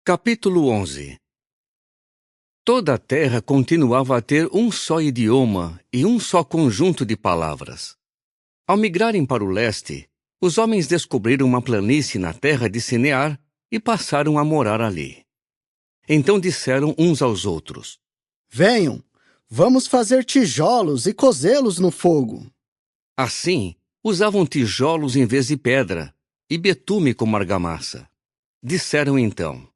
Capítulo 11. Toda a terra continuava a ter um só idioma e um só conjunto de palavras. Ao migrarem para o leste, os homens descobriram uma planície na terra de Sinear e passaram a morar ali. Então disseram uns aos outros: Venham, vamos fazer tijolos e cozê-los no fogo. Assim, usavam tijolos em vez de pedra e betume como argamassa. Disseram então: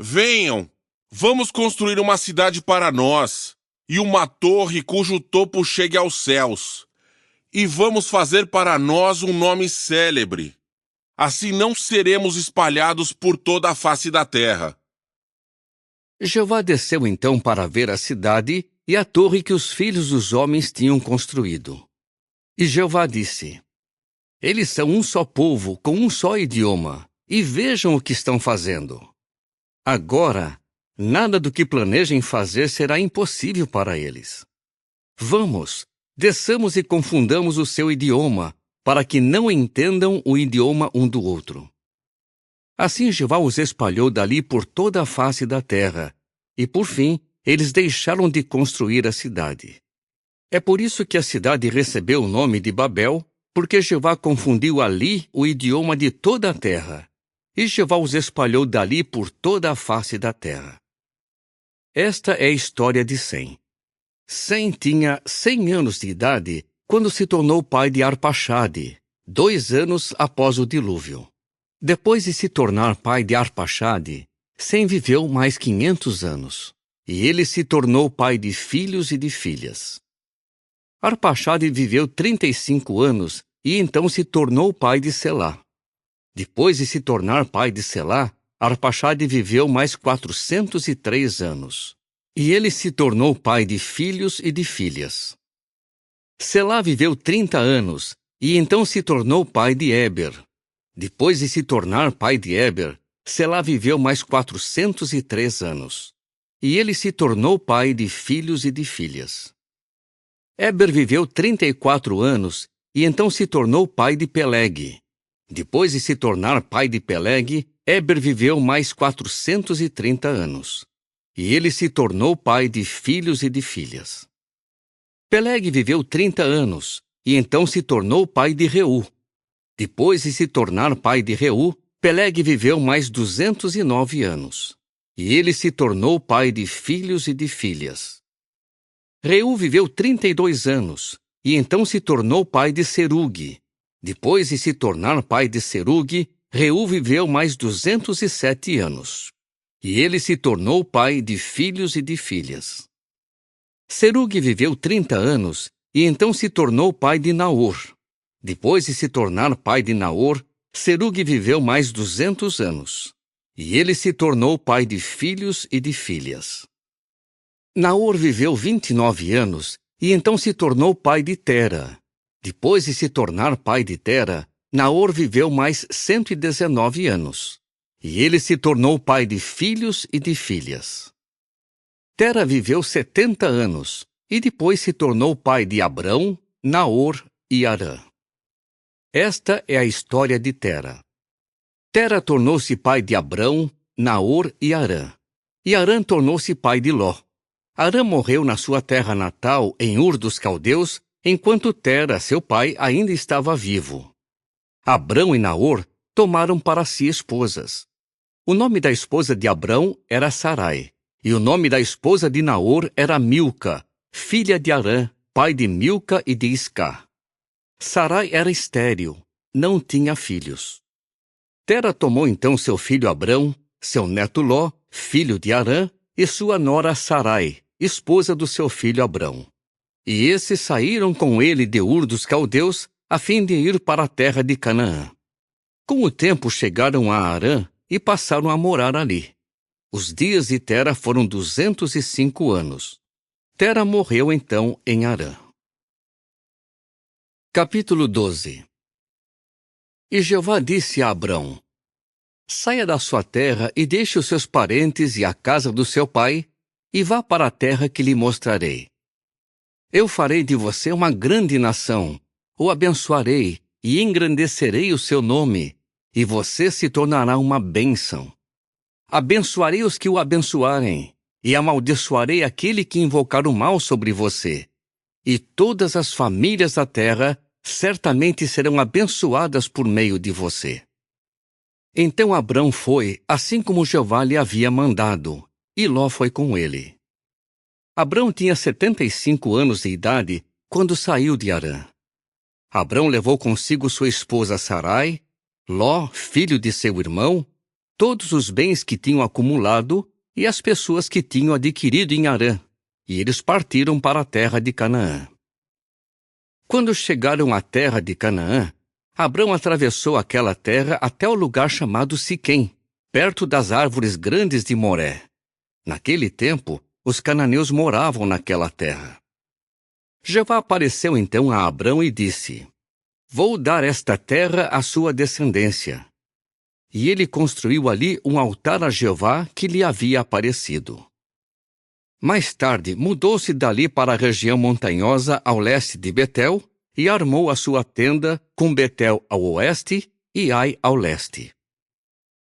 Venham, vamos construir uma cidade para nós, e uma torre cujo topo chegue aos céus. E vamos fazer para nós um nome célebre. Assim não seremos espalhados por toda a face da terra. Jeová desceu então para ver a cidade e a torre que os filhos dos homens tinham construído. E Jeová disse: Eles são um só povo, com um só idioma, e vejam o que estão fazendo. Agora, nada do que planejem fazer será impossível para eles. Vamos, desçamos e confundamos o seu idioma, para que não entendam o idioma um do outro. Assim Jeová os espalhou dali por toda a face da terra, e por fim eles deixaram de construir a cidade. É por isso que a cidade recebeu o nome de Babel, porque Jeová confundiu ali o idioma de toda a terra, e Jeová os espalhou dali por toda a face da terra. Esta é a história de Sem. Sem tinha 100 anos de idade quando se tornou pai de Arpaxade, 2 anos após o dilúvio. Depois de se tornar pai de Arpaxade, Sem viveu mais 500 anos, e ele se tornou pai de filhos e de filhas. Arpaxade viveu 35 anos e então se tornou pai de Selá. Depois de se tornar pai de Selá, Arpaxade viveu mais 403 anos, e ele se tornou pai de filhos e de filhas. Selá viveu 30 anos e então se tornou pai de Éber. Depois de se tornar pai de Éber, Selá viveu mais 403 anos, e ele se tornou pai de filhos e de filhas. Éber viveu 34 anos e então se tornou pai de Peleg. Depois de se tornar pai de Peleg, Éber viveu mais 430 anos, e ele se tornou pai de filhos e de filhas. Peleg viveu 30 anos, e então se tornou pai de Reu. Depois de se tornar pai de Reu, Peleg viveu mais 209 anos, e ele se tornou pai de filhos e de filhas. Reu viveu 32 anos, e então se tornou pai de Serugue. Depois de se tornar pai de Serugue, Reu viveu mais 207 anos, e ele se tornou pai de filhos e de filhas. Serugue viveu 30 anos, e então se tornou pai de Naor. Depois de se tornar pai de Naor, Serugue viveu mais 200 anos, e ele se tornou pai de filhos e de filhas. Naor viveu 29 anos, e então se tornou pai de Tera. Depois de se tornar pai de Tera, Naor viveu mais 119 anos, e ele se tornou pai de filhos e de filhas. Tera viveu 70 anos, e depois se tornou pai de Abrão, Naor e Harã. Esta é a história de Tera. Tera tornou-se pai de Abrão, Naor e Harã. E Harã tornou-se pai de Ló. Harã morreu na sua terra natal, em Ur dos Caldeus, enquanto Tera, seu pai, ainda estava vivo. Abrão e Naor tomaram para si esposas. O nome da esposa de Abrão era Sarai, e o nome da esposa de Naor era Milca, filha de Harã, pai de Milca e de Iscá. Sarai era estéril, não tinha filhos. Tera tomou então seu filho Abrão, seu neto Ló, filho de Harã, e sua nora Sarai, esposa do seu filho Abrão. E esses saíram com ele de Ur dos Caldeus, a fim de ir para a terra de Canaã. Com o tempo chegaram a Harã e passaram a morar ali. Os dias de Tera foram 205 anos. Tera morreu então em Harã. Capítulo 12. E Jeová disse a Abrão: Saia da sua terra e deixe os seus parentes e a casa do seu pai, e vá para a terra que lhe mostrarei. Eu farei de você uma grande nação, o abençoarei e engrandecerei o seu nome, e você se tornará uma bênção. abençoarei os que o abençoarem, e amaldiçoarei aquele que invocar o mal sobre você. E todas as famílias da terra certamente serão abençoadas por meio de você. Então Abrão foi, assim como Jeová lhe havia mandado, e Ló foi com ele. Abrão tinha 75 anos de idade quando saiu de Harã. Abrão levou consigo sua esposa Sarai, Ló, filho de seu irmão, todos os bens que tinham acumulado e as pessoas que tinham adquirido em Harã, e eles partiram para a terra de Canaã. Quando chegaram à terra de Canaã, Abrão atravessou aquela terra até o lugar chamado Siquém, perto das árvores grandes de Moré. Naquele tempo, os cananeus moravam naquela terra. Jeová apareceu então a Abrão e disse: Vou dar esta terra à sua descendência. E ele construiu ali um altar a Jeová que lhe havia aparecido. Mais tarde, mudou-se dali para a região montanhosa ao leste de Betel e armou a sua tenda com Betel ao oeste e Ai ao leste.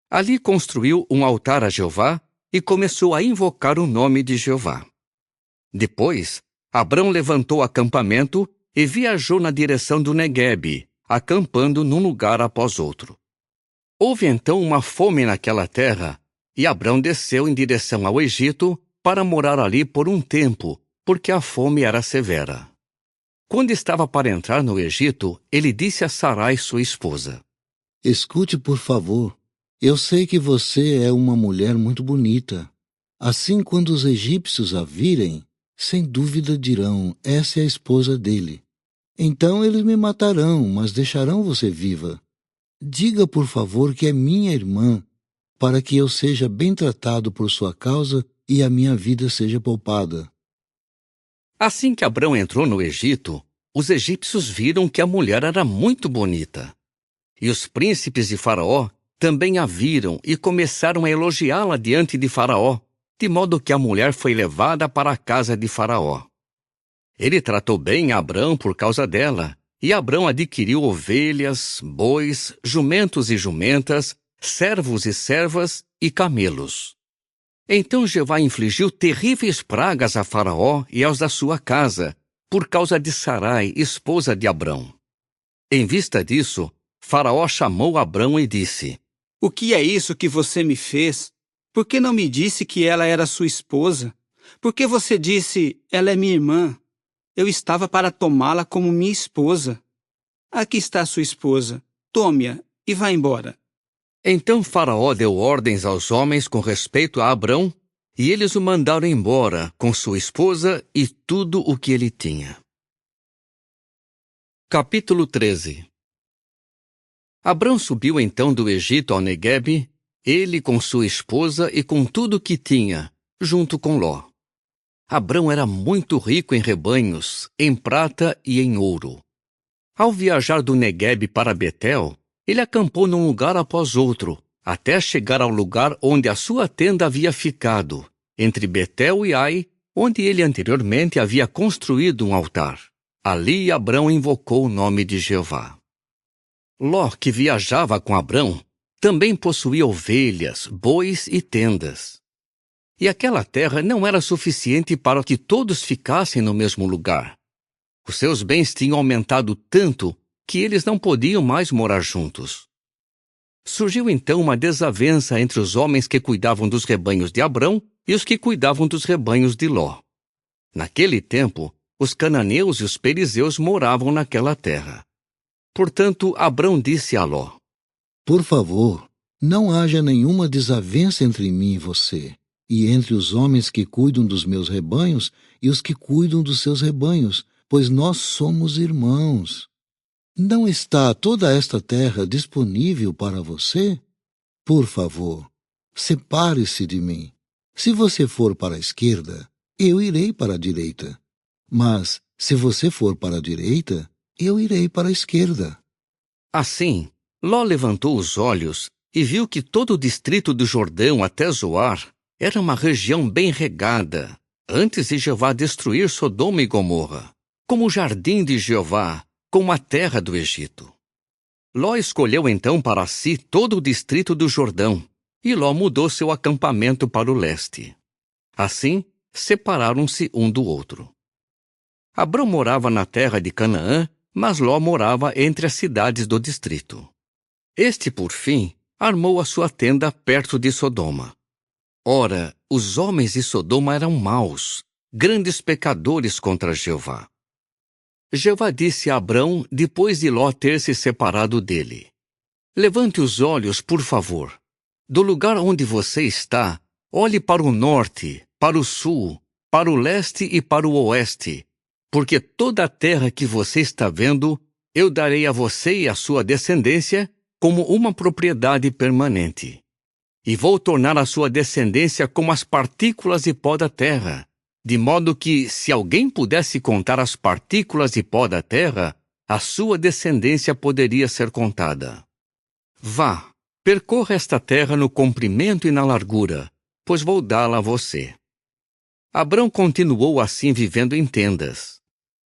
Ali construiu um altar a Jeová e começou a invocar o nome de Jeová. Depois, Abrão levantou acampamento e viajou na direção do Neguebe, acampando num lugar após outro. Houve então uma fome naquela terra, e Abrão desceu em direção ao Egito para morar ali por um tempo, porque a fome era severa. Quando estava para entrar no Egito, ele disse a Sarai, sua esposa: Escute, por favor. Eu sei que você é uma mulher muito bonita. Assim, quando os egípcios a virem, sem dúvida dirão: essa é a esposa dele. Então eles me matarão, mas deixarão você viva. Diga, por favor, que é minha irmã, para que eu seja bem tratado por sua causa e a minha vida seja poupada. Assim que Abrão entrou no Egito, os egípcios viram que a mulher era muito bonita. E os príncipes de Faraó também a viram e começaram a elogiá-la diante de Faraó, de modo que a mulher foi levada para a casa de Faraó. Ele tratou bem a Abrão por causa dela, e Abrão adquiriu ovelhas, bois, jumentos e jumentas, servos e servas e camelos. Então Jeová infligiu terríveis pragas a Faraó e aos da sua casa, por causa de Sarai, esposa de Abrão. Em vista disso, Faraó chamou Abrão e disse: O que é isso que você me fez? Por que não me disse que ela era sua esposa? Por que você disse, ela é minha irmã? Eu estava para tomá-la como minha esposa. Aqui está sua esposa. Tome-a e vá embora. Então Faraó deu ordens aos homens com respeito a Abrão, e eles o mandaram embora com sua esposa e tudo o que ele tinha. Capítulo 13. Abrão subiu então do Egito ao Neguebe, ele com sua esposa e com tudo o que tinha, junto com Ló. Abrão era muito rico em rebanhos, em prata e em ouro. Ao viajar do Neguebe para Betel, ele acampou num lugar após outro, até chegar ao lugar onde a sua tenda havia ficado, entre Betel e Ai, onde ele anteriormente havia construído um altar. Ali Abrão invocou o nome de Jeová. Ló, que viajava com Abrão, também possuía ovelhas, bois e tendas. E aquela terra não era suficiente para que todos ficassem no mesmo lugar. Os seus bens tinham aumentado tanto que eles não podiam mais morar juntos. Surgiu então uma desavença entre os homens que cuidavam dos rebanhos de Abrão e os que cuidavam dos rebanhos de Ló. Naquele tempo, os cananeus e os perizeus moravam naquela terra. Portanto, Abrão disse a Ló: Por favor, não haja nenhuma desavença entre mim e você, e entre os homens que cuidam dos meus rebanhos e os que cuidam dos seus rebanhos, pois nós somos irmãos. Não está toda esta terra disponível para você? Por favor, separe-se de mim. Se você for para a esquerda, eu irei para a direita. Mas, se você for para a direita, eu irei para a esquerda. Assim, Ló levantou os olhos e viu que todo o distrito do Jordão até Zoar era uma região bem regada, antes de Jeová destruir Sodoma e Gomorra, como o jardim de Jeová, como a terra do Egito. Ló escolheu então para si todo o distrito do Jordão, e Ló mudou seu acampamento para o leste. Assim, separaram-se um do outro. Abrão morava na terra de Canaã, mas Ló morava entre as cidades do distrito. Este, por fim, armou a sua tenda perto de Sodoma. Ora, os homens de Sodoma eram maus, grandes pecadores contra Jeová. Jeová disse a Abrão depois de Ló ter se separado dele: Levante os olhos, por favor. Do lugar onde você está, olhe para o norte, para o sul, para o leste e para o oeste, porque toda a terra que você está vendo, eu darei a você e à sua descendência como uma propriedade permanente. E vou tornar a sua descendência como as partículas de pó da terra, de modo que, se alguém pudesse contar as partículas de pó da terra, a sua descendência poderia ser contada. Vá, percorra esta terra no comprimento e na largura, pois vou dá-la a você. Abrão continuou assim vivendo em tendas.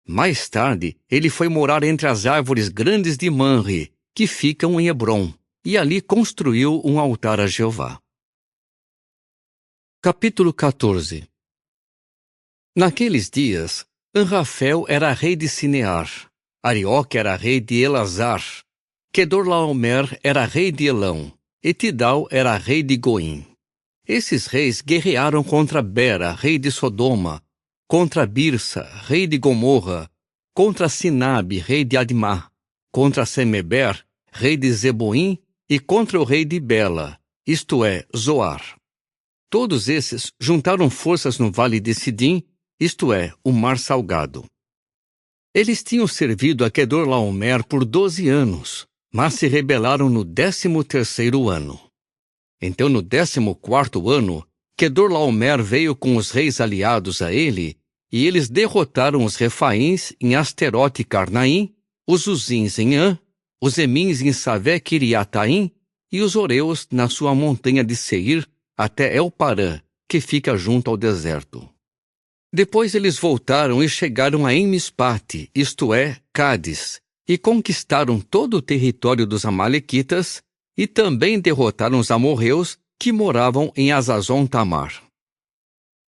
Mais tarde, ele foi morar entre as árvores grandes de Manre, que ficam em Hebrom, e ali construiu um altar a Jeová. Capítulo 14. Naqueles dias, Anrafel era rei de Sinear, Arioque era rei de Elazar, Quedorlaomer era rei de Elão, e Tidal era rei de Goim. Esses reis guerrearam contra Bera, rei de Sodoma, contra Birsa, rei de Gomorra, contra Sinabe, rei de Admá, contra Semeber, rei de Zeboim, e contra o rei de Bela, isto é, Zoar. Todos esses juntaram forças no vale de Sidim, isto é, o Mar Salgado. Eles tinham servido a Quedorlaomer por 12 anos, mas se rebelaram no 13º ano. Então, no 14º ano, Quedorlaomer veio com os reis aliados a ele, e eles derrotaram os Refaíns em Asterote e Carnaim, os Uzins em Ã, os Emins em Savé-Quiriataim e os Oreus na sua montanha de Seir até El-Parã, que fica junto ao deserto. Depois eles voltaram e chegaram a Emispate, isto é, Cádiz, e conquistaram todo o território dos Amalequitas e também derrotaram os amorreus que moravam em Azazon-Tamar.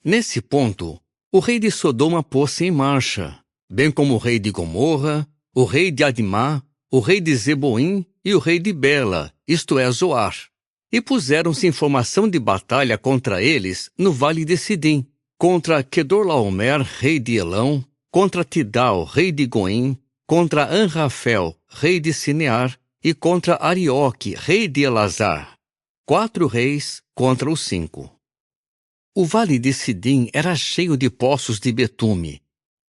Nesse ponto, o rei de Sodoma pôs-se em marcha, bem como o rei de Gomorra, o rei de Admá, o rei de Zeboim e o rei de Bela, isto é, Zoar, e puseram-se em formação de batalha contra eles no vale de Sidim, contra Quedorlaomer, rei de Elão, contra Tidal, rei de Goim, contra Anrafel, rei de Sinear, e contra Arioque, rei de Elazar. 4 reis contra os 5. O vale de Sidim era cheio de poços de betume.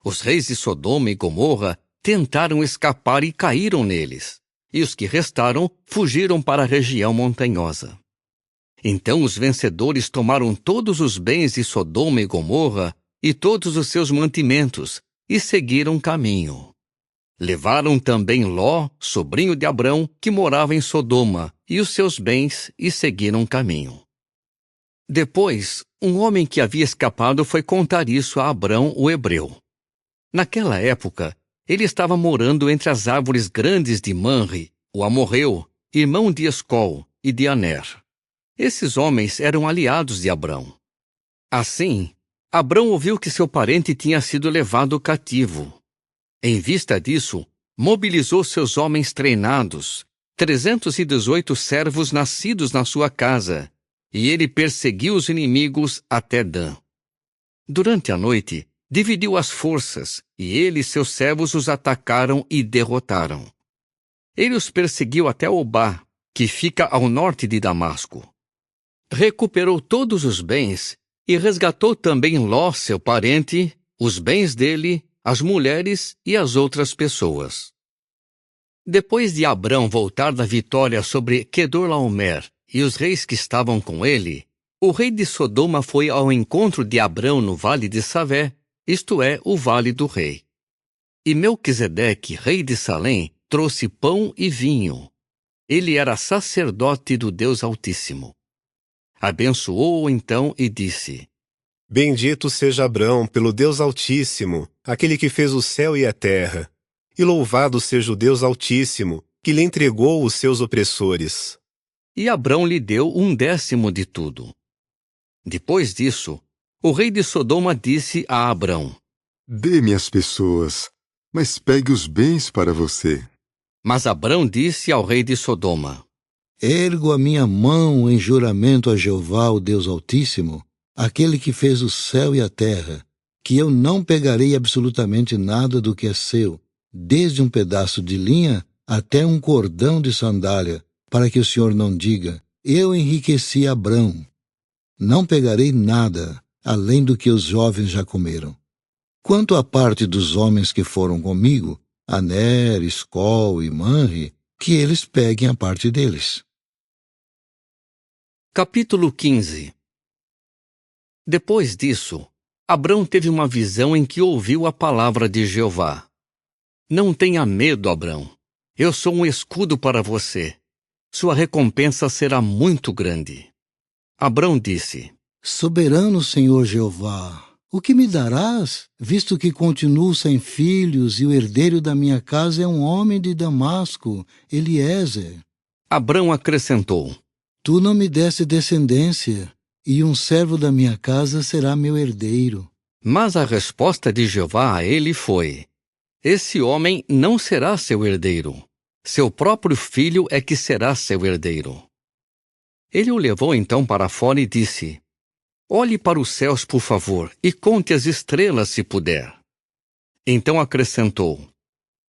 Os reis de Sodoma e Gomorra tentaram escapar e caíram neles, e os que restaram fugiram para a região montanhosa. Então os vencedores tomaram todos os bens de Sodoma e Gomorra e todos os seus mantimentos, e seguiram caminho. Levaram também Ló, sobrinho de Abrão, que morava em Sodoma, e os seus bens, e seguiram caminho. Depois, um homem que havia escapado foi contar isso a Abrão, o hebreu. Naquela época, ele estava morando entre as árvores grandes de Manre, o amorreu, irmão de Escol e de Aner. Esses homens eram aliados de Abrão. Assim, Abrão ouviu que seu parente tinha sido levado cativo. Em vista disso, mobilizou seus homens treinados, 318 servos nascidos na sua casa, e ele perseguiu os inimigos até Dan. Durante a noite, dividiu as forças, e ele e seus servos os atacaram e derrotaram. Ele os perseguiu até Obá, que fica ao norte de Damasco. Recuperou todos os bens e resgatou também Ló, seu parente, os bens dele, as mulheres e as outras pessoas. Depois de Abrão voltar da vitória sobre Quedorlaomer e os reis que estavam com ele, o rei de Sodoma foi ao encontro de Abrão no vale de Savé, isto é, o vale do rei. E Melquisedeque, rei de Salém, trouxe pão e vinho. Ele era sacerdote do Deus Altíssimo. Abençoou-o então e disse: Bendito seja Abrão pelo Deus Altíssimo, aquele que fez o céu e a terra. E louvado seja o Deus Altíssimo, que lhe entregou os seus opressores. e Abrão lhe deu 1/10 de tudo. Depois disso, o rei de Sodoma disse a Abrão: Dê-me as pessoas, mas pegue os bens para você. Mas Abrão disse ao rei de Sodoma: Ergo a minha mão em juramento a Jeová, o Deus Altíssimo, aquele que fez o céu e a terra, que eu não pegarei absolutamente nada do que é seu, desde um pedaço de linha até um cordão de sandália, para que o Senhor não diga: eu enriqueci Abrão. Não pegarei nada, além do que os jovens já comeram. Quanto à parte dos homens que foram comigo, Aner, Escol e Manre, que eles peguem a parte deles. Capítulo 15. Depois disso, Abrão teve uma visão em que ouviu a palavra de Jeová. Não tenha medo, Abrão. Eu sou um escudo para você. Sua recompensa será muito grande. Abrão disse: Soberano Senhor Jeová, o que me darás, visto que continuo sem filhos e o herdeiro da minha casa é um homem de Damasco, Eliezer? Abrão acrescentou: Tu não me deste descendência, e um servo da minha casa será meu herdeiro. Mas a resposta de Jeová a ele foi: Esse homem não será seu herdeiro. Seu próprio filho é que será seu herdeiro. Ele o levou então para fora e disse: Olhe para os céus, por favor, e conte as estrelas, se puder. Então acrescentou: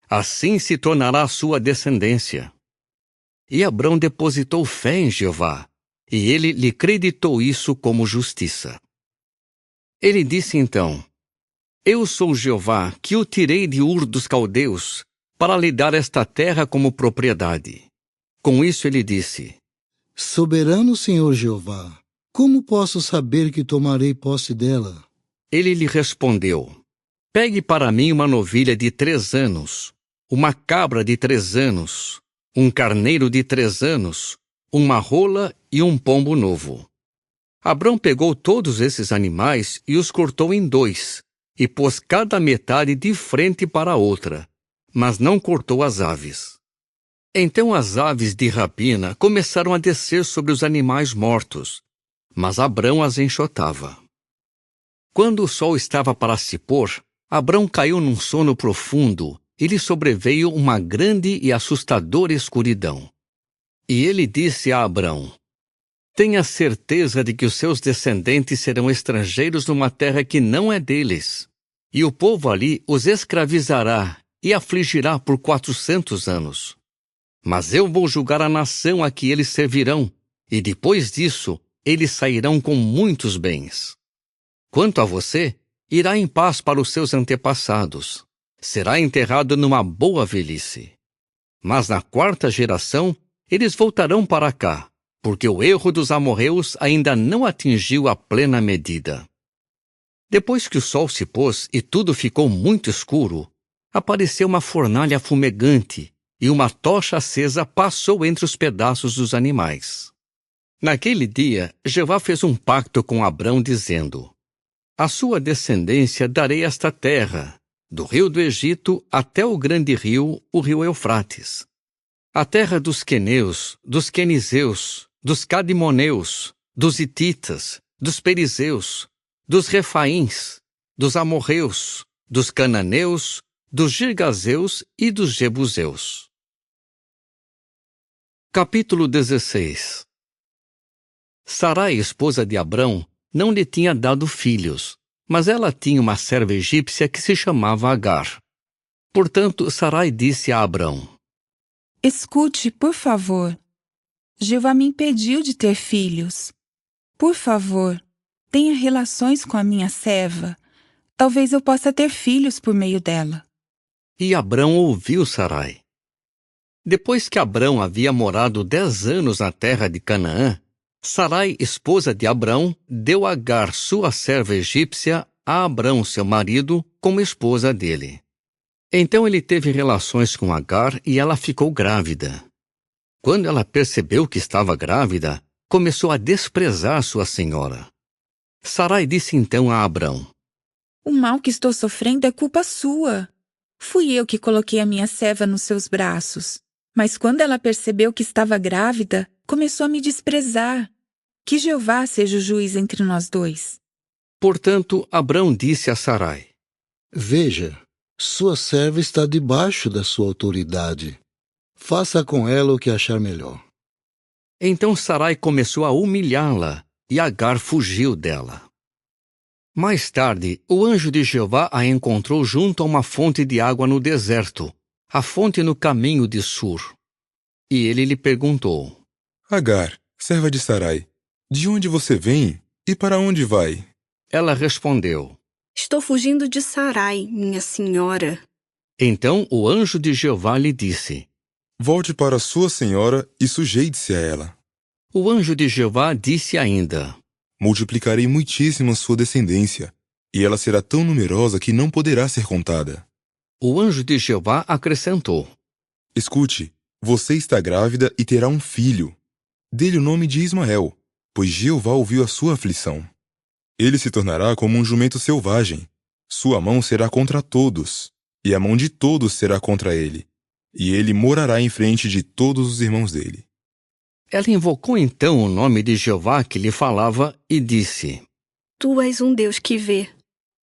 Assim se tornará a sua descendência. E Abrão depositou fé em Jeová, e ele lhe creditou isso como justiça. Ele disse então: Eu sou Jeová, que o tirei de Ur dos Caldeus, para lhe dar esta terra como propriedade. Com isso ele disse: Soberano Senhor Jeová, como posso saber que tomarei posse dela? Ele lhe respondeu: Pegue para mim uma novilha de 3 anos, uma cabra de 3 anos, um carneiro de 3 anos, uma rola e um pombo novo. Abrão pegou todos esses animais e os cortou em 2, e pôs cada metade de frente para a outra, mas não cortou as aves. Então as aves de rapina começaram a descer sobre os animais mortos, mas Abrão as enxotava. Quando o sol estava para se pôr, Abrão caiu num sono profundo e lhe sobreveio uma grande e assustadora escuridão. E ele disse a Abrão: Tenha certeza de que os seus descendentes serão estrangeiros numa terra que não é deles, e o povo ali os escravizará e afligirá por 400 anos. Mas eu vou julgar a nação a que eles servirão, e depois disso eles sairão com muitos bens. Quanto a você, irá em paz para os seus antepassados. Será enterrado numa boa velhice. Mas na 4ª geração, eles voltarão para cá, porque o erro dos amorreus ainda não atingiu a plena medida. Depois que o sol se pôs e tudo ficou muito escuro, apareceu uma fornalha fumegante, e uma tocha acesa passou entre os pedaços dos animais. Naquele dia, Jeová fez um pacto com Abrão, dizendo: A sua descendência darei esta terra, do rio do Egito até o grande rio, o rio Eufrates. A terra dos queneus, dos quenizeus, dos cadimoneus, dos hititas, dos perizeus, dos refaíns, dos amorreus, dos cananeus, dos girgazeus e dos jebuseus. Capítulo 16. Sarai, esposa de Abrão, não lhe tinha dado filhos, mas ela tinha uma serva egípcia que se chamava Agar. Portanto, Sarai disse a Abrão: Escute, por favor. Jeová me impediu de ter filhos. Por favor, tenha relações com a minha serva. Talvez eu possa ter filhos por meio dela. E Abrão ouviu Sarai. Depois que Abrão havia morado 10 anos na terra de Canaã, Sarai, esposa de Abrão, deu Agar, sua serva egípcia, a Abrão, seu marido, como esposa dele. Então ele teve relações com Agar e ela ficou grávida. Quando ela percebeu que estava grávida, começou a desprezar sua senhora. Sarai disse então a Abrão: O mal que estou sofrendo é culpa sua. Fui eu que coloquei a minha serva nos seus braços. Mas quando ela percebeu que estava grávida, começou a me desprezar. Que Jeová seja o juiz entre nós dois. Portanto, Abrão disse a Sarai: Veja, sua serva está debaixo da sua autoridade. Faça com ela o que achar melhor. Então Sarai começou a humilhá-la, e Agar fugiu dela. Mais tarde, o anjo de Jeová a encontrou junto a uma fonte de água no deserto, a fonte no caminho de Sur. E ele lhe perguntou: Agar, serva de Sarai, de onde você vem e para onde vai? Ela respondeu: Estou fugindo de Sarai, minha senhora. Então o anjo de Jeová lhe disse: Volte para sua senhora e sujeite-se a ela. O anjo de Jeová disse ainda: Multiplicarei muitíssimo sua descendência, e ela será tão numerosa que não poderá ser contada. O anjo de Jeová acrescentou: Escute, você está grávida e terá um filho. Dê-lhe o nome de Ismael, pois Jeová ouviu a sua aflição. Ele se tornará como um jumento selvagem. Sua mão será contra todos, e a mão de todos será contra ele. E ele morará em frente de todos os irmãos dele. Ela invocou então o nome de Jeová que lhe falava e disse: Tu és um Deus que vê.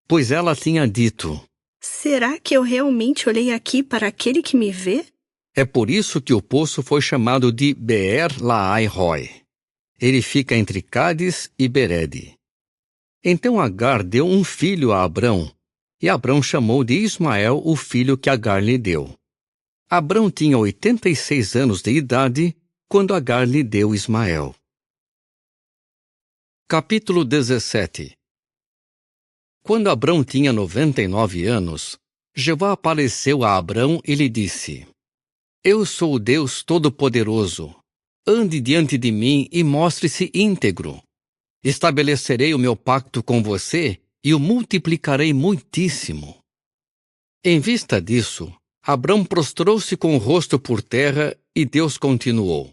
Pois ela tinha dito: Será que eu realmente olhei aqui para aquele que me vê? É por isso que o poço foi chamado de Beer-Lahai-Roi. Ele fica entre Cádiz e Berede. Então Agar deu um filho a Abrão, e Abrão chamou de Ismael o filho que Agar lhe deu. Abrão tinha 86 anos de idade quando Agar lhe deu Ismael. Capítulo 17. Quando Abrão tinha 99 anos, Jeová apareceu a Abrão e lhe disse: Eu sou o Deus Todo-Poderoso. Ande diante de mim e mostre-se íntegro. Estabelecerei o meu pacto com você e o multiplicarei muitíssimo. Em vista disso, Abrão prostrou-se com o rosto por terra e Deus continuou: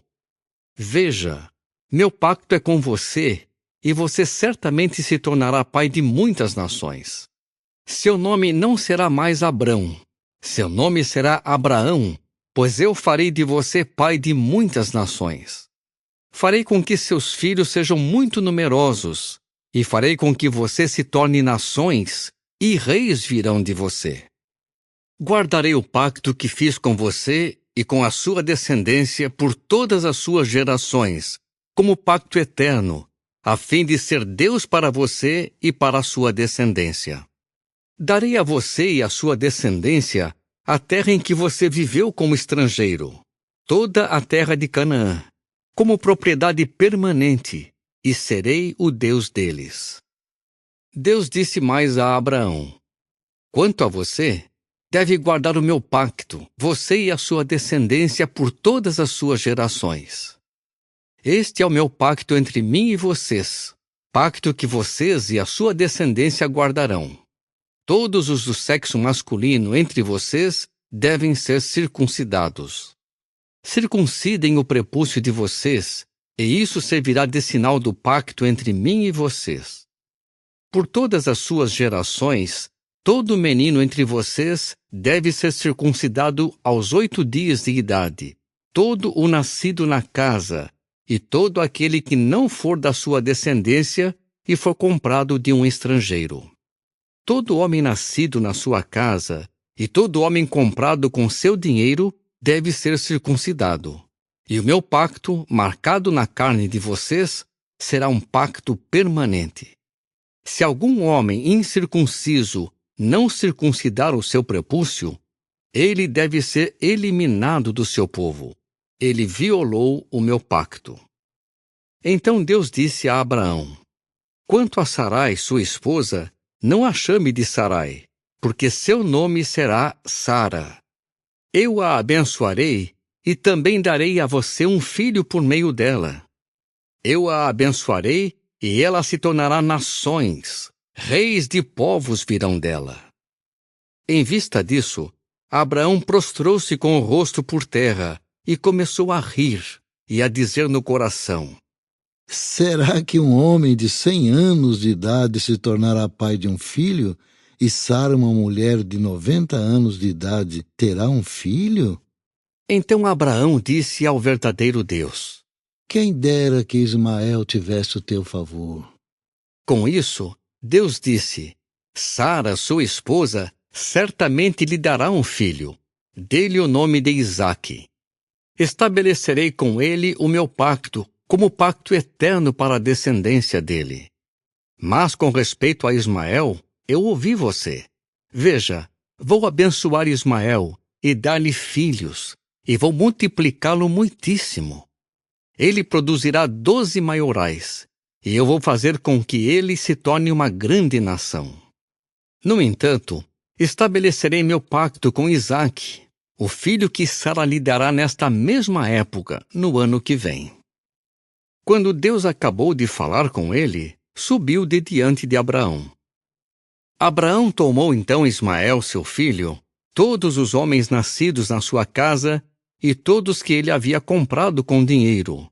Veja, meu pacto é com você, e você certamente se tornará pai de muitas nações. Seu nome não será mais Abrão, seu nome será Abraão, pois eu farei de você pai de muitas nações. Farei com que seus filhos sejam muito numerosos, e farei com que você se torne nações, e reis virão de você. Guardarei o pacto que fiz com você e com a sua descendência por todas as suas gerações, como pacto eterno, a fim de ser Deus para você e para a sua descendência. Darei a você e à sua descendência a terra em que você viveu como estrangeiro, toda a terra de Canaã, como propriedade permanente, e serei o Deus deles. Deus disse mais a Abraão: Quanto a você, deve guardar o meu pacto, você e a sua descendência por todas as suas gerações. Este é o meu pacto entre mim e vocês, pacto que vocês e a sua descendência guardarão. Todos os do sexo masculino entre vocês devem ser circuncidados. Circuncidem o prepúcio de vocês, e isso servirá de sinal do pacto entre mim e vocês. Por todas as suas gerações, todo menino entre vocês deve ser circuncidado aos 8 dias de idade, todo o nascido na casa, e todo aquele que não for da sua descendência e for comprado de um estrangeiro. Todo homem nascido na sua casa e todo homem comprado com seu dinheiro deve ser circuncidado. E o meu pacto, marcado na carne de vocês, será um pacto permanente. Se algum homem incircunciso não circuncidar o seu prepúcio, ele deve ser eliminado do seu povo. Ele violou o meu pacto. Então Deus disse a Abraão: Quanto a Sarai, sua esposa, não a chame de Sarai, porque seu nome será Sara. Eu a abençoarei e também darei a você um filho por meio dela. Eu a abençoarei e ela se tornará nações, reis de povos virão dela. Em vista disso, Abraão prostrou-se com o rosto por terra e começou a rir e a dizer no coração: Será que um homem de 100 anos de idade se tornará pai de um filho, e Sara, uma mulher de 90 anos de idade, terá um filho? Então Abraão disse ao verdadeiro Deus: Quem dera que Ismael tivesse o teu favor. Com isso, Deus disse: Sara, sua esposa, certamente lhe dará um filho. Dê-lhe o nome de Isaque. Estabelecerei com ele o meu pacto, como pacto eterno para a descendência dele. Mas com respeito a Ismael, eu ouvi você. Veja, vou abençoar Ismael e dar-lhe filhos, e vou multiplicá-lo muitíssimo. Ele produzirá 12 maiorais, e eu vou fazer com que ele se torne uma grande nação. No entanto, estabelecerei meu pacto com Isaque, o filho que Sara lhe dará nesta mesma época, no ano que vem. Quando Deus acabou de falar com ele, subiu de diante de Abraão. Abraão tomou então Ismael, seu filho, todos os homens nascidos na sua casa e todos que ele havia comprado com dinheiro,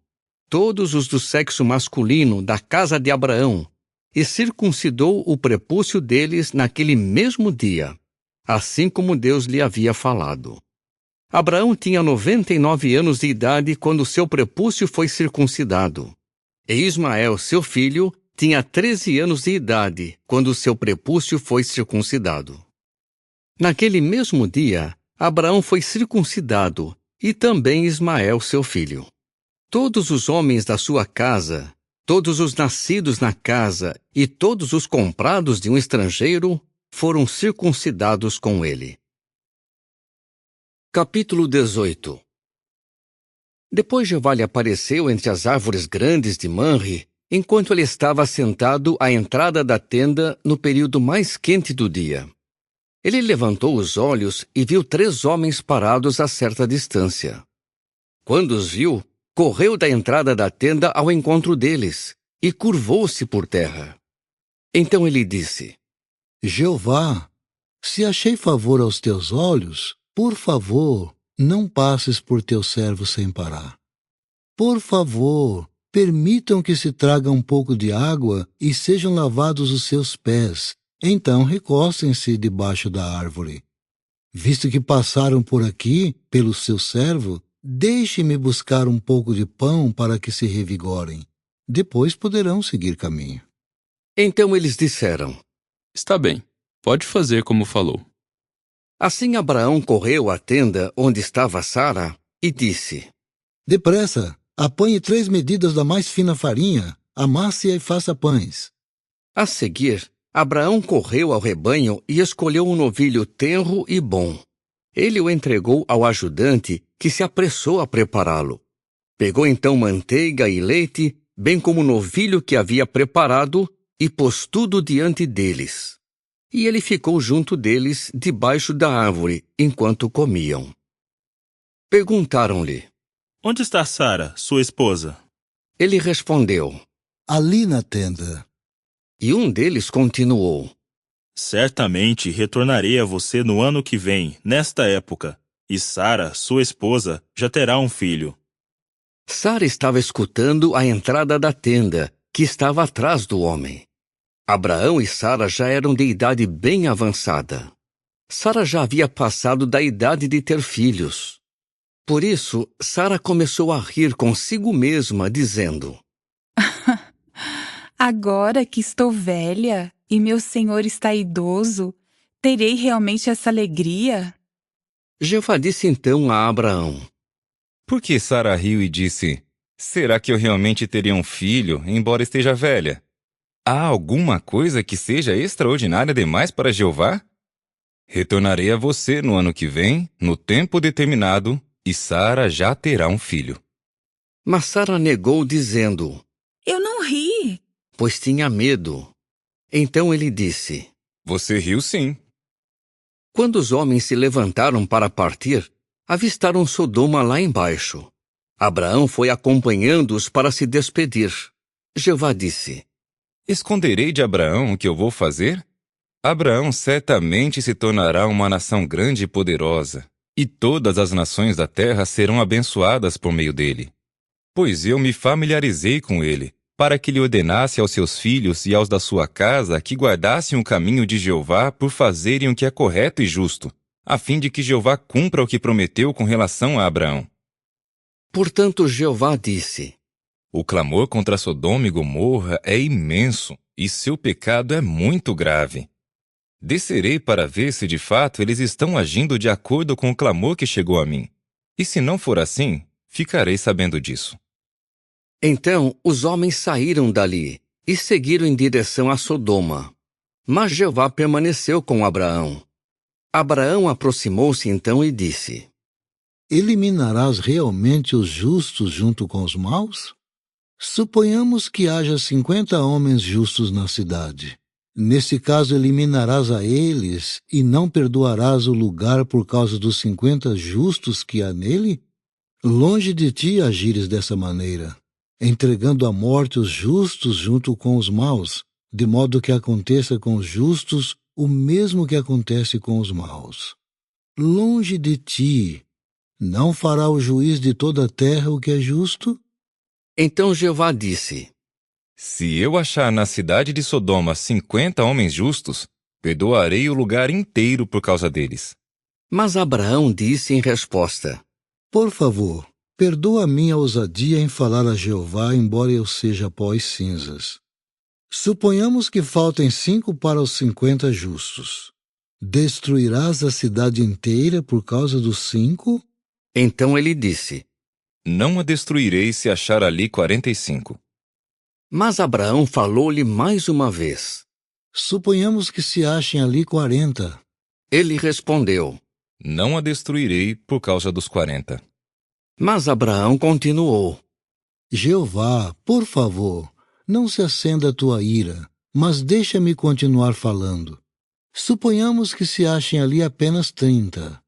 todos os do sexo masculino da casa de Abraão, e circuncidou o prepúcio deles naquele mesmo dia, assim como Deus lhe havia falado. Abraão tinha 99 anos de idade quando seu prepúcio foi circuncidado, e Ismael, seu filho, tinha 13 anos de idade quando seu prepúcio foi circuncidado. Naquele mesmo dia, Abraão foi circuncidado, e também Ismael, seu filho. Todos os homens da sua casa, todos os nascidos na casa e todos os comprados de um estrangeiro foram circuncidados com ele. Capítulo 18. Depois Jeová lhe apareceu entre as árvores grandes de Manre, enquanto ele estava sentado à entrada da tenda no período mais quente do dia. Ele levantou os olhos e viu 3 homens parados a certa distância. Quando os viu, correu da entrada da tenda ao encontro deles e curvou-se por terra. Então ele disse: Jeová, se achei favor aos teus olhos, por favor, não passes por teu servo sem parar. Por favor, permitam que se traga um pouco de água e sejam lavados os seus pés. Então recostem-se debaixo da árvore. Visto que passaram por aqui, pelo seu servo, deixe-me buscar um pouco de pão para que se revigorem. Depois poderão seguir caminho. Então eles disseram: Está bem, pode fazer como falou. Assim Abraão correu à tenda onde estava Sara e disse: Depressa, apanhe 3 medidas da mais fina farinha, amasse-a e faça pães. A seguir, Abraão correu ao rebanho e escolheu um novilho tenro e bom. Ele o entregou ao ajudante, que se apressou a prepará-lo. Pegou então manteiga e leite, bem como o novilho que havia preparado, e pôs tudo diante deles. E ele ficou junto deles, debaixo da árvore, enquanto comiam. Perguntaram-lhe: Onde está Sara, sua esposa? Ele respondeu: Ali na tenda. E um deles continuou: Certamente retornarei a você no ano que vem, nesta época, e Sara, sua esposa, já terá um filho. Sara estava escutando a entrada da tenda, que estava atrás do homem. Abraão e Sara já eram de idade bem avançada. Sara já havia passado da idade de ter filhos. Por isso, Sara começou a rir consigo mesma, dizendo: Agora que estou velha e meu senhor está idoso, terei realmente essa alegria? Jeová disse então a Abraão: Por que Sara riu e disse: Será que eu realmente teria um filho, embora esteja velha? Há alguma coisa que seja extraordinária demais para Jeová? Retornarei a você no ano que vem, no tempo determinado, e Sara já terá um filho. Mas Sara negou, dizendo: Eu não ri. Pois tinha medo. Então ele disse: Você riu sim. Quando os homens se levantaram para partir, avistaram Sodoma lá embaixo. Abraão foi acompanhando-os para se despedir. Jeová disse: Esconderei de Abraão o que eu vou fazer? Abraão certamente se tornará uma nação grande e poderosa, e todas as nações da terra serão abençoadas por meio dele. Pois eu me familiarizei com ele, para que lhe ordenasse aos seus filhos e aos da sua casa que guardassem o caminho de Jeová por fazerem o que é correto e justo, a fim de que Jeová cumpra o que prometeu com relação a Abraão. Portanto, Jeová disse: O clamor contra Sodoma e Gomorra é imenso, e seu pecado é muito grave. Descerei para ver se de fato eles estão agindo de acordo com o clamor que chegou a mim. E se não for assim, ficarei sabendo disso. Então os homens saíram dali e seguiram em direção a Sodoma. Mas Jeová permaneceu com Abraão. Abraão aproximou-se então e disse: Eliminarás realmente os justos junto com os maus? Suponhamos que haja 50 homens justos na cidade. Nesse caso, eliminarás a eles e não perdoarás o lugar por causa dos 50 justos que há nele? Longe de ti agires dessa maneira, entregando à morte os justos junto com os maus, de modo que aconteça com os justos o mesmo que acontece com os maus. Longe de ti, não fará o juiz de toda a terra o que é justo? Então Jeová disse: Se eu achar na cidade de Sodoma 50 homens justos, perdoarei o lugar inteiro por causa deles. Mas Abraão disse em resposta: Por favor, perdoa a minha ousadia em falar a Jeová, embora eu seja pó e cinzas. Suponhamos que faltem 5 para os 50 justos. Destruirás a cidade inteira por causa dos 5? Então ele disse: Não a destruirei se achar ali 45. Mas Abraão falou-lhe mais uma vez: Suponhamos que se achem ali 40. Ele respondeu: Não a destruirei por causa dos 40. Mas Abraão continuou: Jeová, por favor, não se acenda a tua ira, mas deixa-me continuar falando. Suponhamos que se achem ali apenas 30.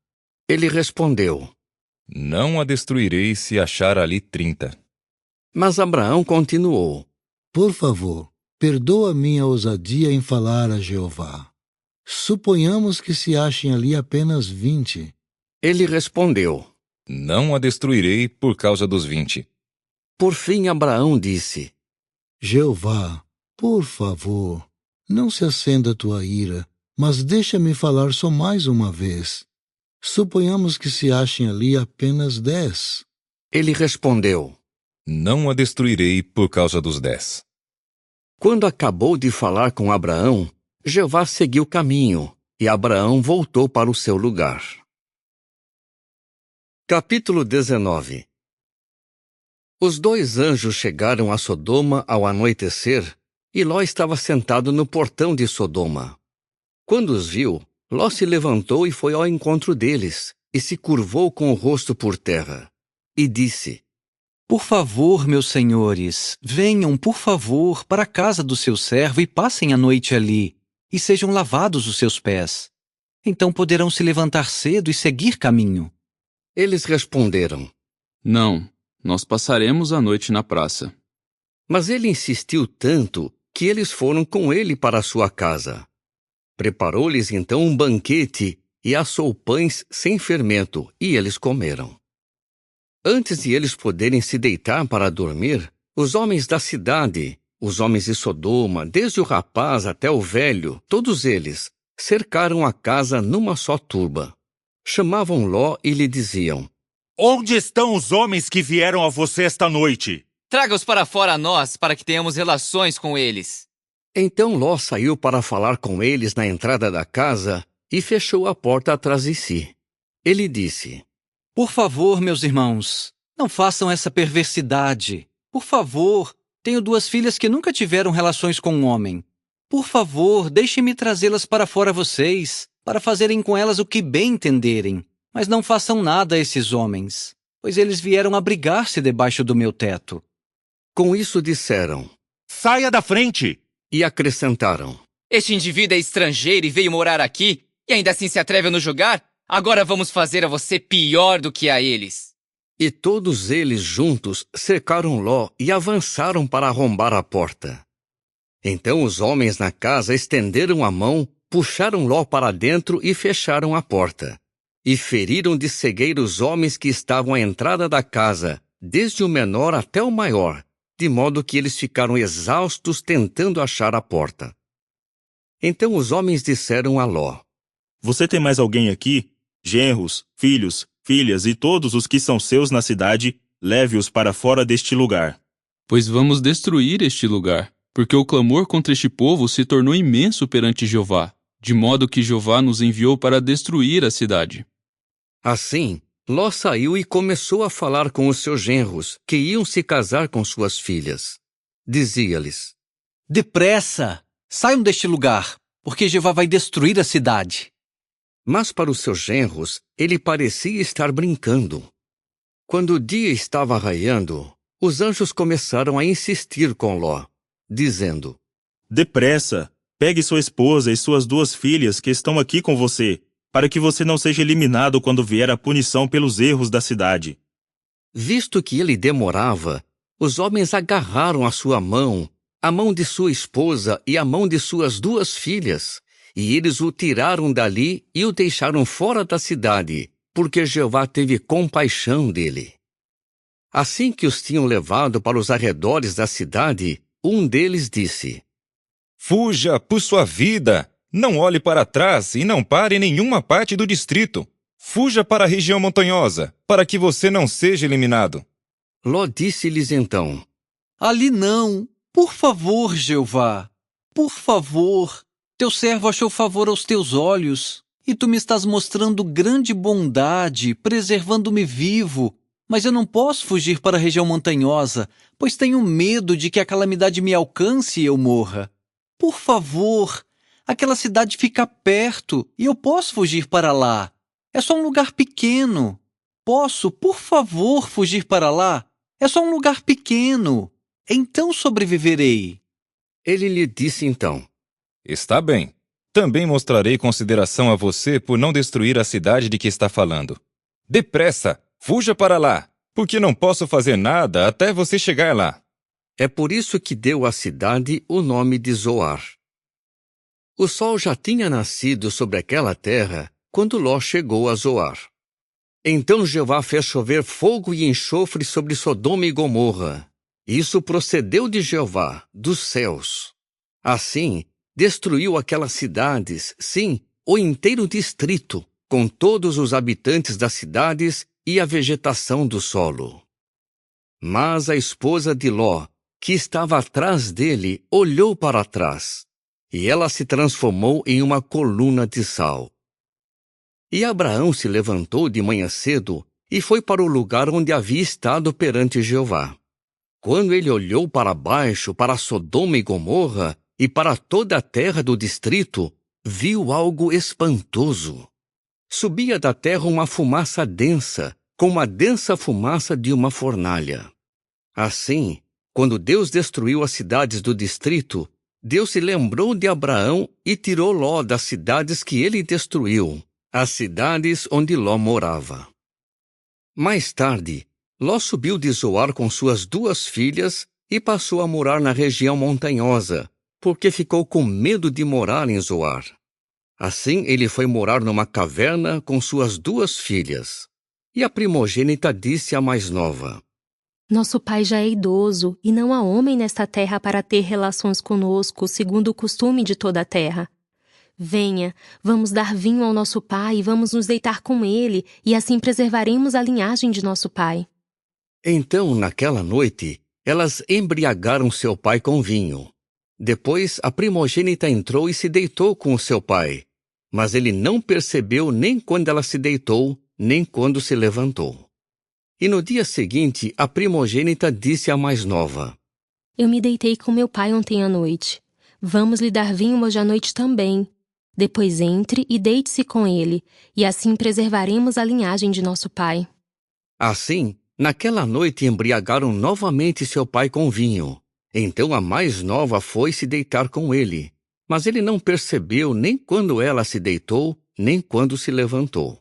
Ele respondeu: Não a destruirei se achar ali 30. Mas Abraão continuou: Por favor, perdoa minha ousadia em falar a Jeová. Suponhamos que se achem ali apenas 20. Ele respondeu: Não a destruirei por causa dos 20. Por fim, Abraão disse: Jeová, por favor, não se acenda a tua ira, mas deixa-me falar só mais uma vez. Suponhamos que se achem ali apenas 10. Ele respondeu: Não a destruirei por causa dos 10. Quando acabou de falar com Abraão, Jeová seguiu caminho, e Abraão voltou para o seu lugar. Capítulo 19. Os 2 anjos chegaram a Sodoma ao anoitecer, e Ló estava sentado no portão de Sodoma. Quando os viu, Ló se levantou e foi ao encontro deles, e se curvou com o rosto por terra, e disse: Por favor, meus senhores, venham, por favor, para a casa do seu servo e passem a noite ali, e sejam lavados os seus pés. Então poderão se levantar cedo e seguir caminho. Eles responderam: Não, nós passaremos a noite na praça. Mas ele insistiu tanto que eles foram com ele para a sua casa. Preparou-lhes então um banquete e assou pães sem fermento, e eles comeram. Antes de eles poderem se deitar para dormir, os homens da cidade, os homens de Sodoma, desde o rapaz até o velho, todos eles, cercaram a casa numa só turba. Chamavam Ló e lhe diziam: Onde estão os homens que vieram a você esta noite? Traga-os para fora a nós, para que tenhamos relações com eles. Então Ló saiu para falar com eles na entrada da casa e fechou a porta atrás de si. Ele disse: Por favor, meus irmãos, não façam essa perversidade. Por favor, tenho 2 filhas que nunca tiveram relações com um homem. Por favor, deixem-me trazê-las para fora vocês, para fazerem com elas o que bem entenderem. Mas não façam nada a esses homens, pois eles vieram abrigar-se debaixo do meu teto. Com isso disseram: Saia da frente! E acrescentaram: Este indivíduo é estrangeiro e veio morar aqui, e ainda assim se atreve a nos julgar? Agora vamos fazer a você pior do que a eles. E todos eles juntos cercaram Ló e avançaram para arrombar a porta. Então os homens na casa estenderam a mão, puxaram Ló para dentro e fecharam a porta. E feriram de cegueira os homens que estavam à entrada da casa, desde o menor até o maior, de modo que eles ficaram exaustos tentando achar a porta. Então os homens disseram a Ló: Você tem mais alguém aqui? genros, filhos, filhas e todos os que são seus na cidade, leve-os para fora deste lugar. Pois vamos destruir este lugar, porque o clamor contra este povo se tornou imenso perante Jeová, de modo que Jeová nos enviou para destruir a cidade. Assim, Ló saiu e começou a falar com os seus genros, que iam se casar com suas filhas. Dizia-lhes: Depressa! Saiam deste lugar, porque Jeová vai destruir a cidade. Mas para os seus genros, ele parecia estar brincando. Quando o dia estava raiando, os anjos começaram a insistir com Ló, dizendo: Depressa! Pegue sua esposa e suas 2 filhas que estão aqui com você, para que você não seja eliminado quando vier a punição pelos erros da cidade. Visto que ele demorava, os homens agarraram a sua mão, a mão de sua esposa e a mão de suas 2 filhas, e eles o tiraram dali e o deixaram fora da cidade, porque Jeová teve compaixão dele. Assim que os tinham levado para os arredores da cidade, um deles disse: Fuja por sua vida! Não olhe para trás e não pare em nenhuma parte do distrito. Fuja para a região montanhosa, para que você não seja eliminado. Ló disse-lhes então: Ali não! Por favor, Jeová! Por favor! Teu servo achou favor aos teus olhos, e tu me estás mostrando grande bondade, preservando-me vivo. Mas eu não posso fugir para a região montanhosa, pois tenho medo de que a calamidade me alcance e eu morra. Por favor! Aquela cidade fica perto e eu posso fugir para lá. É só um lugar pequeno. Posso, por favor, fugir para lá? É só um lugar pequeno. Então sobreviverei. Ele lhe disse então: Está bem. Também mostrarei consideração a você por não destruir a cidade de que está falando. Depressa, fuja para lá, porque não posso fazer nada até você chegar lá. É por isso que deu à cidade o nome de Zoar. O sol já tinha nascido sobre aquela terra quando Ló chegou a Zoar. Então Jeová fez chover fogo e enxofre sobre Sodoma e Gomorra. Isso procedeu de Jeová, dos céus. Assim, destruiu aquelas cidades, sim, o inteiro distrito, com todos os habitantes das cidades e a vegetação do solo. Mas a esposa de Ló, que estava atrás dele, olhou para trás, e ela se transformou em uma coluna de sal. E Abraão se levantou de manhã cedo e foi para o lugar onde havia estado perante Jeová. Quando ele olhou para baixo, para Sodoma e Gomorra, e para toda a terra do distrito, viu algo espantoso. Subia da terra uma fumaça densa, como a densa fumaça de uma fornalha. Assim, quando Deus destruiu as cidades do distrito, Deus se lembrou de Abraão e tirou Ló das cidades que ele destruiu, as cidades onde Ló morava. Mais tarde, Ló subiu de Zoar com suas 2 filhas e passou a morar na região montanhosa, porque ficou com medo de morar em Zoar. Assim, ele foi morar numa caverna com suas 2 filhas. E a primogênita disse à mais nova: Nosso pai já é idoso, e não há homem nesta terra para ter relações conosco, segundo o costume de toda a terra. Venha, vamos dar vinho ao nosso pai e vamos nos deitar com ele, e assim preservaremos a linhagem de nosso pai. Então, naquela noite, elas embriagaram seu pai com vinho. Depois, a primogênita entrou e se deitou com o seu pai, mas ele não percebeu nem quando ela se deitou, nem quando se levantou. E no dia seguinte, a primogênita disse à mais nova: Eu me deitei com meu pai ontem à noite. Vamos lhe dar vinho hoje à noite também. Depois entre e deite-se com ele, e assim preservaremos a linhagem de nosso pai. Assim, naquela noite embriagaram novamente seu pai com vinho. Então a mais nova foi se deitar com ele, mas ele não percebeu nem quando ela se deitou, nem quando se levantou.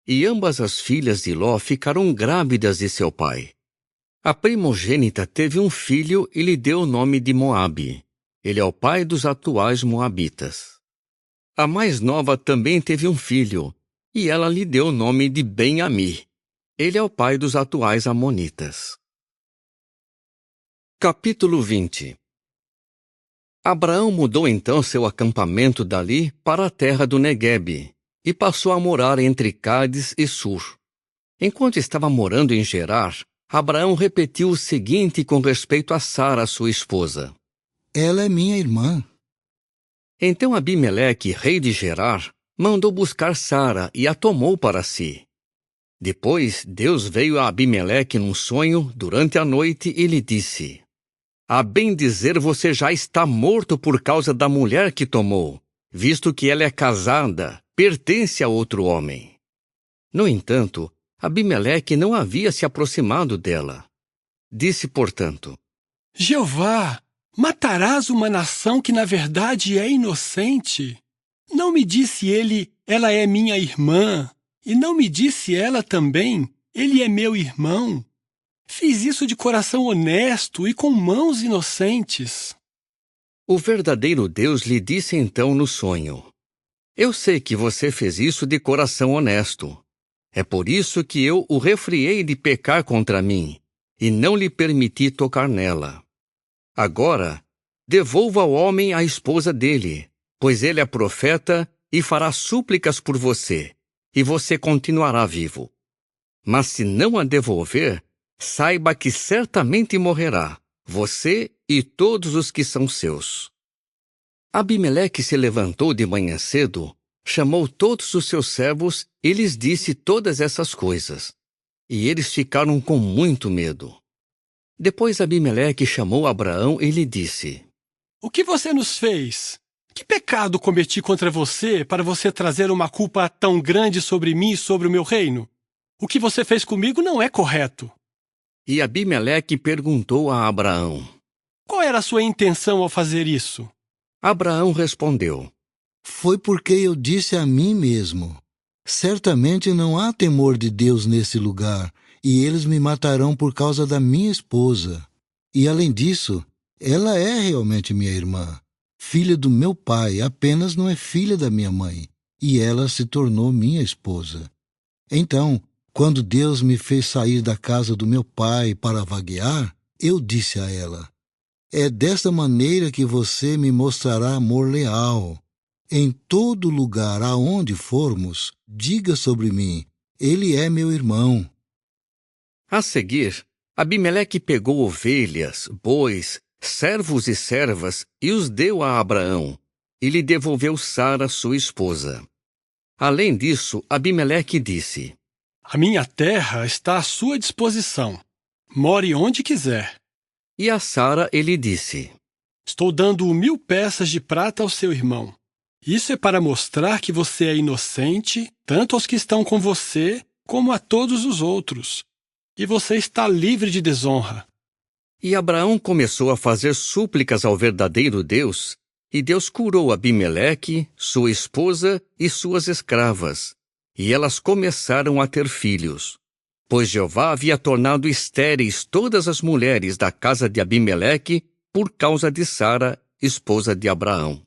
E ambas as filhas de Ló ficaram grávidas de seu pai. A primogênita teve um filho e lhe deu o nome de Moabe. Ele é o pai dos atuais moabitas. A mais nova também teve um filho, e ela lhe deu o nome de Ben-Ami. Ele é o pai dos atuais amonitas. Capítulo 20. Abraão mudou então seu acampamento dali para a terra do Neguebe, e passou a morar entre Cádiz e Sur. Enquanto estava morando em Gerar, Abraão repetiu o seguinte com respeito a Sara, sua esposa: Ela é minha irmã. Então Abimeleque, rei de Gerar, mandou buscar Sara e a tomou para si. Depois, Deus veio a Abimeleque num sonho durante a noite e lhe disse: A bem dizer, você já está morto por causa da mulher que tomou, visto que ela é casada, pertence a outro homem. No entanto, Abimeleque não havia se aproximado dela. Disse, portanto: Jeová, matarás uma nação que na verdade é inocente? Não me disse ele, ela é minha irmã, e não me disse ela também, ele é meu irmão? Fiz isso de coração honesto e com mãos inocentes. O verdadeiro Deus lhe disse então no sonho: Eu sei que você fez isso de coração honesto. É por isso que eu o refreei de pecar contra mim, e não lhe permiti tocar nela. Agora, devolva ao homem a esposa dele, pois ele é profeta e fará súplicas por você, e você continuará vivo. Mas se não a devolver, saiba que certamente morrerá, você e todos os que são seus. Abimeleque se levantou de manhã cedo, chamou todos os seus servos e lhes disse todas essas coisas. E eles ficaram com muito medo. Depois Abimeleque chamou Abraão e lhe disse: O que você nos fez? Que pecado cometi contra você para você trazer uma culpa tão grande sobre mim e sobre o meu reino? O que você fez comigo não é correto. E Abimeleque perguntou a Abraão: Qual era a sua intenção ao fazer isso? Abraão respondeu: Foi porque eu disse a mim mesmo: Certamente não há temor de Deus nesse lugar, e eles me matarão por causa da minha esposa. E além disso, ela é realmente minha irmã, filha do meu pai, apenas não é filha da minha mãe, e ela se tornou minha esposa. Então, quando Deus me fez sair da casa do meu pai para vaguear, eu disse a ela: É desta maneira que você me mostrará amor leal. Em todo lugar aonde formos, diga sobre mim: ele é meu irmão. A seguir, Abimeleque pegou ovelhas, bois, servos e servas e os deu a Abraão, e lhe devolveu Sara, sua esposa. Além disso, Abimeleque disse: A minha terra está à sua disposição. More onde quiser. E a Sara ele disse: Estou dando 1000 peças de prata ao seu irmão. Isso é para mostrar que você é inocente, tanto aos que estão com você, como a todos os outros. E você está livre de desonra. E Abraão começou a fazer súplicas ao verdadeiro Deus, e Deus curou Abimeleque, sua esposa e suas escravas, e elas começaram a ter filhos. Pois Jeová havia tornado estéreis todas as mulheres da casa de Abimeleque por causa de Sara, esposa de Abraão.